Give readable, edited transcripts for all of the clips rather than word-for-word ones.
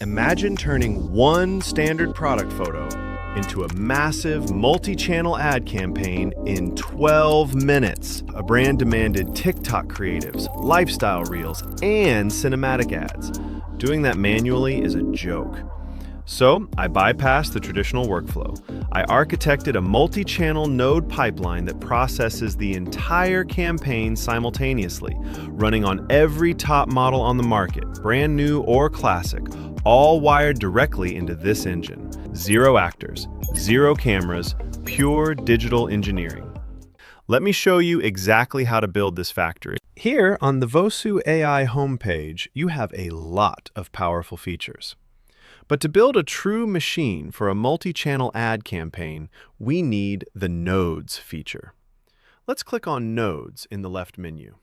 Imagine turning one standard product photo into a massive multi-channel ad campaign in 12 minutes. A brand demanded TikTok creatives, lifestyle reels, and cinematic ads. Doing that manually is a joke. So I bypassed the traditional workflow. I architected a multi-channel node pipeline that processes the entire campaign simultaneously, running on every top model on the market, brand new or classic, all wired directly into this engine. Zero actors, zero cameras, pure digital engineering. Let me show you exactly how to build this factory. Here on the VosuAI homepage, you have a lot of powerful features. But to build a true machine for a multi-channel ad campaign, we need the Nodes feature. Let's click on Nodes in the left menu.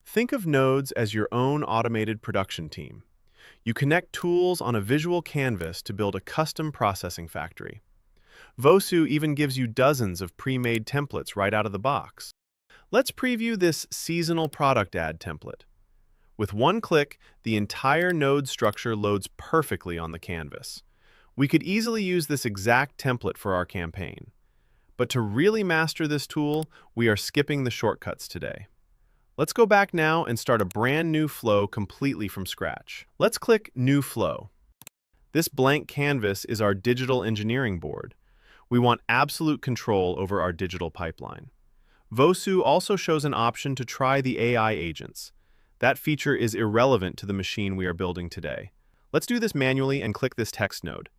Think of Nodes as your own automated production team. You connect tools on a visual canvas to build a custom processing factory. Vosu even gives you dozens of pre-made templates right out of the box. Let's preview this seasonal product ad template. With one click, the entire node structure loads perfectly on the canvas. We could easily use this exact template for our campaign. But to really master this tool, we are skipping the shortcuts today. Let's go back now and start a brand new flow completely from scratch. Let's click New Flow. This blank canvas is our digital engineering board. We want absolute control over our digital pipeline. Vosu also shows an option to try the AI agents. That feature is irrelevant to the machine we are building today. Let's do this manually and click this text node.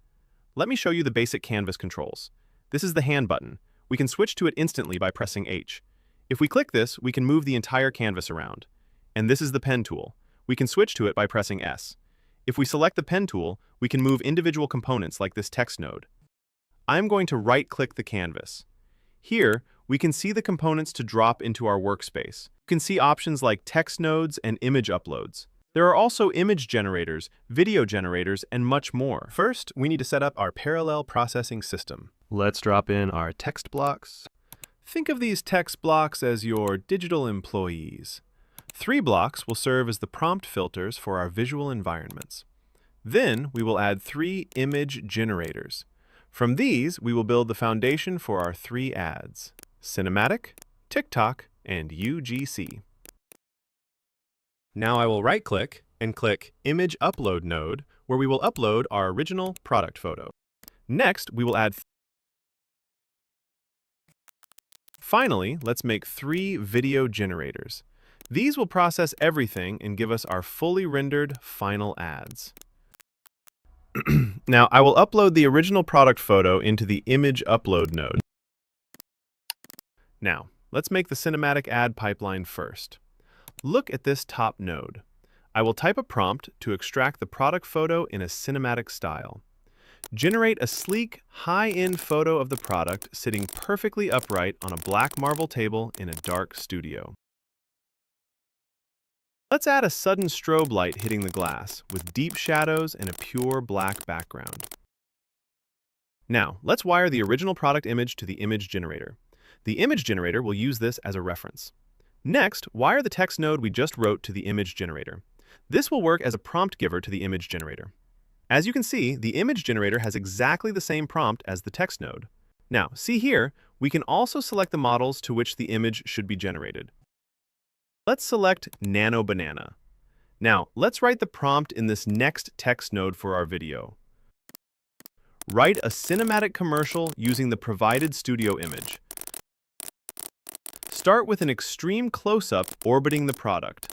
Let me show you the basic canvas controls. This is the hand button. We can switch to it instantly by pressing H. If we click this, we can move the entire canvas around. And this is the pen tool. We can switch to it by pressing S. If we select the pen tool, we can move individual components like this text node. I'm going to right-click the canvas. Here, we can see the components to drop into our workspace. You can see options like text nodes and image uploads. There are also image generators, video generators, and much more. First, we need to set up our parallel processing system. Let's drop in our text blocks. Think of these text blocks as your digital employees. 3 blocks will serve as the prompt filters for our visual environments. Then we will add 3 image generators. From these, we will build the foundation for our 3 ads: Cinematic, TikTok, and UGC. Now I will right-click and click Image Upload node, where we will upload our original product photo. Next, we will add. Finally, let's make 3 video generators. These will process everything and give us our fully rendered final ads. Now, I will upload the original product photo into the Image Upload node. Now, let's make the cinematic ad pipeline first. Look at this top node. I will type a prompt to extract the product photo in a cinematic style. Generate a sleek, high-end photo of the product sitting perfectly upright on a black marble table in a dark studio. Let's add a sudden strobe light hitting the glass with deep shadows and a pure black background. Now, let's wire the original product image to the image generator. The image generator will use this as a reference. Next, wire the text node we just wrote to the image generator. This will work as a prompt giver to the image generator. As you can see, the image generator has exactly the same prompt as the text node. Now, see here, we can also select the models to which the image should be generated. Let's select Nano Banana. Now, let's write the prompt in this next text node for our video. Write a cinematic commercial using the provided studio image. Start with an extreme close-up orbiting the product.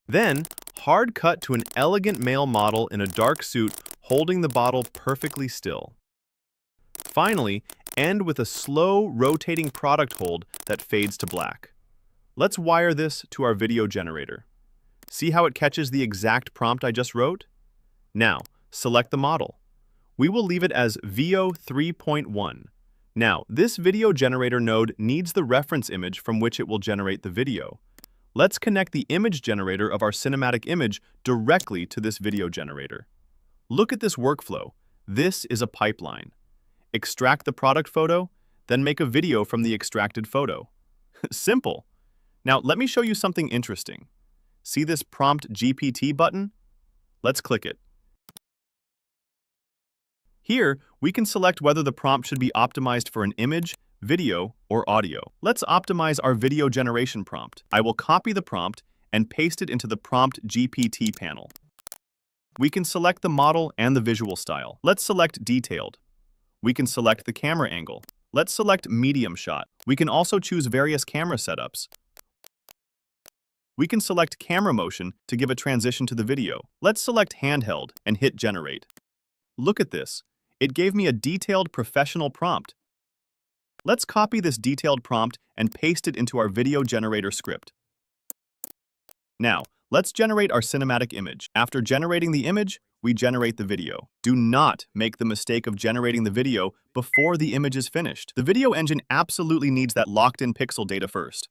Then, hard cut to an elegant male model in a dark suit holding the bottle perfectly still. Finally, end with a slow, rotating product hold that fades to black. Let's wire this to our video generator. See how it catches the exact prompt I just wrote? Now, select the model. We will leave it as VO 3.1. Now, this video generator node needs the reference image from which it will generate the video. Let's connect the image generator of our cinematic image directly to this video generator. Look at this workflow. This is a pipeline. Extract the product photo, then make a video from the extracted photo. Simple. Now, let me show you something interesting. See this Prompt GPT button? Let's click it. Here, we can select whether the prompt should be optimized for an image, video, or audio. Let's optimize our video generation prompt. I will copy the prompt and paste it into the Prompt GPT panel. We can select the model and the visual style. Let's select Detailed. We can select the camera angle. Let's select Medium Shot. We can also choose various camera setups. We can select Camera Motion to give a transition to the video. Let's select Handheld and hit Generate. Look at this. It gave me a detailed professional prompt. Let's copy this detailed prompt and paste it into our video generator script. Now, let's generate our cinematic image. After generating the image, we generate the video. Do not make the mistake of generating the video before the image is finished. The video engine absolutely needs that locked-in pixel data first.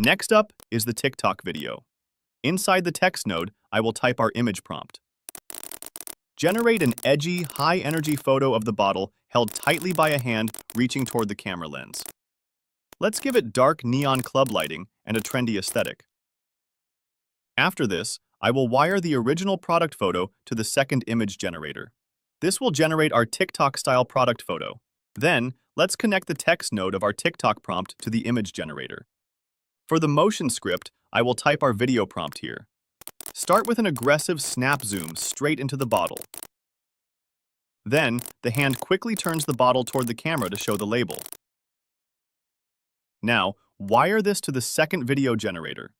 Next up is the TikTok video. Inside the text node, I will type our image prompt. Generate an edgy, high-energy photo of the bottle held tightly by a hand reaching toward the camera lens. Let's give it dark neon club lighting and a trendy aesthetic. After this, I will wire the original product photo to the second image generator. This will generate our TikTok-style product photo. Then, let's connect the text node of our TikTok prompt to the image generator. For the motion script, I will type our video prompt here. Start with an aggressive snap zoom straight into the bottle. Then, the hand quickly turns the bottle toward the camera to show the label. Now, wire this to the second video generator.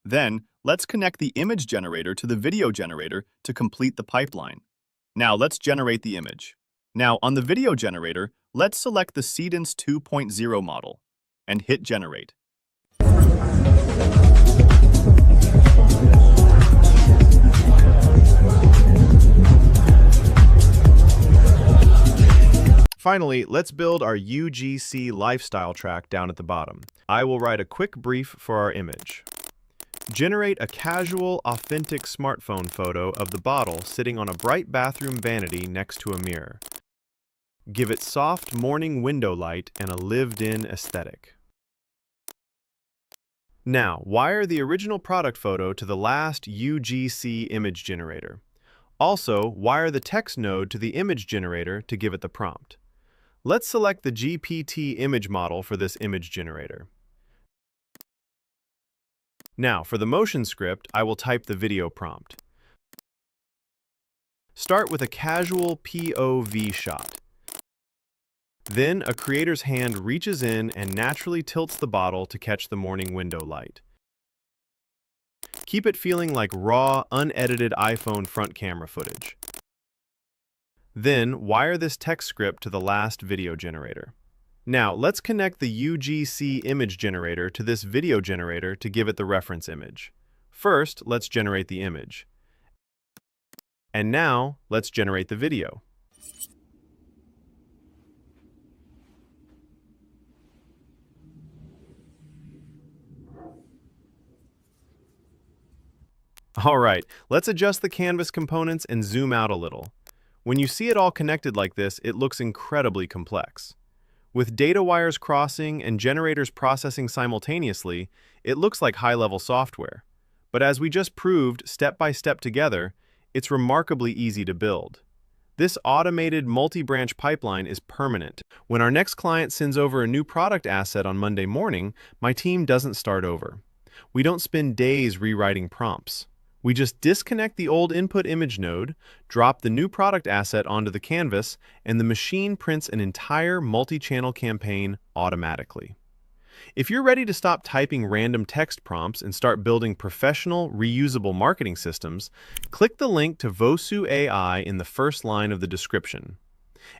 Then, let's connect the image generator to the video generator to complete the pipeline. Now, let's generate the image. Now, on the video generator, let's select the Seedance 2.0 model and hit Generate. Finally, let's build our UGC lifestyle track down at the bottom. I will write a quick brief for our image. Generate a casual, authentic smartphone photo of the bottle sitting on a bright bathroom vanity next to a mirror. Give it soft morning window light and a lived-in aesthetic. Now, wire the original product photo to the last UGC image generator. Also, wire the text node to the image generator to give it the prompt. Let's select the GPT image model for this image generator. Now, for the motion script, I will type the video prompt. Start with a casual POV shot. Then, a creator's hand reaches in and naturally tilts the bottle to catch the morning window light. Keep it feeling like raw, unedited iPhone front camera footage. Then, wire this text script to the last video generator. Now, let's connect the UGC image generator to this video generator to give it the reference image. First, let's generate the image. And now, let's generate the video. All right, let's adjust the canvas components and zoom out a little. When you see it all connected like this, it looks incredibly complex. With data wires crossing and generators processing simultaneously, it looks like high-level software. But as we just proved step by step together, it's remarkably easy to build. This automated multi-branch pipeline is permanent. When our next client sends over a new product asset on Monday morning, my team doesn't start over. We don't spend days rewriting prompts. We just disconnect the old input image node, drop the new product asset onto the canvas, and the machine prints an entire multi-channel campaign automatically. If you're ready to stop typing random text prompts and start building professional, reusable marketing systems, click the link to VosuAI in the first line of the description.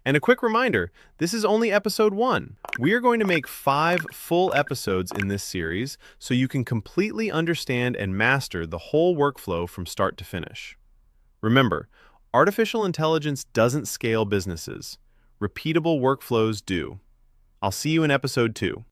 And a quick reminder, this is only episode 1. We are going to make 5 full episodes in this series so you can completely understand and master the whole workflow from start to finish. Remember, artificial intelligence doesn't scale businesses. Repeatable workflows do. I'll see you in episode 2.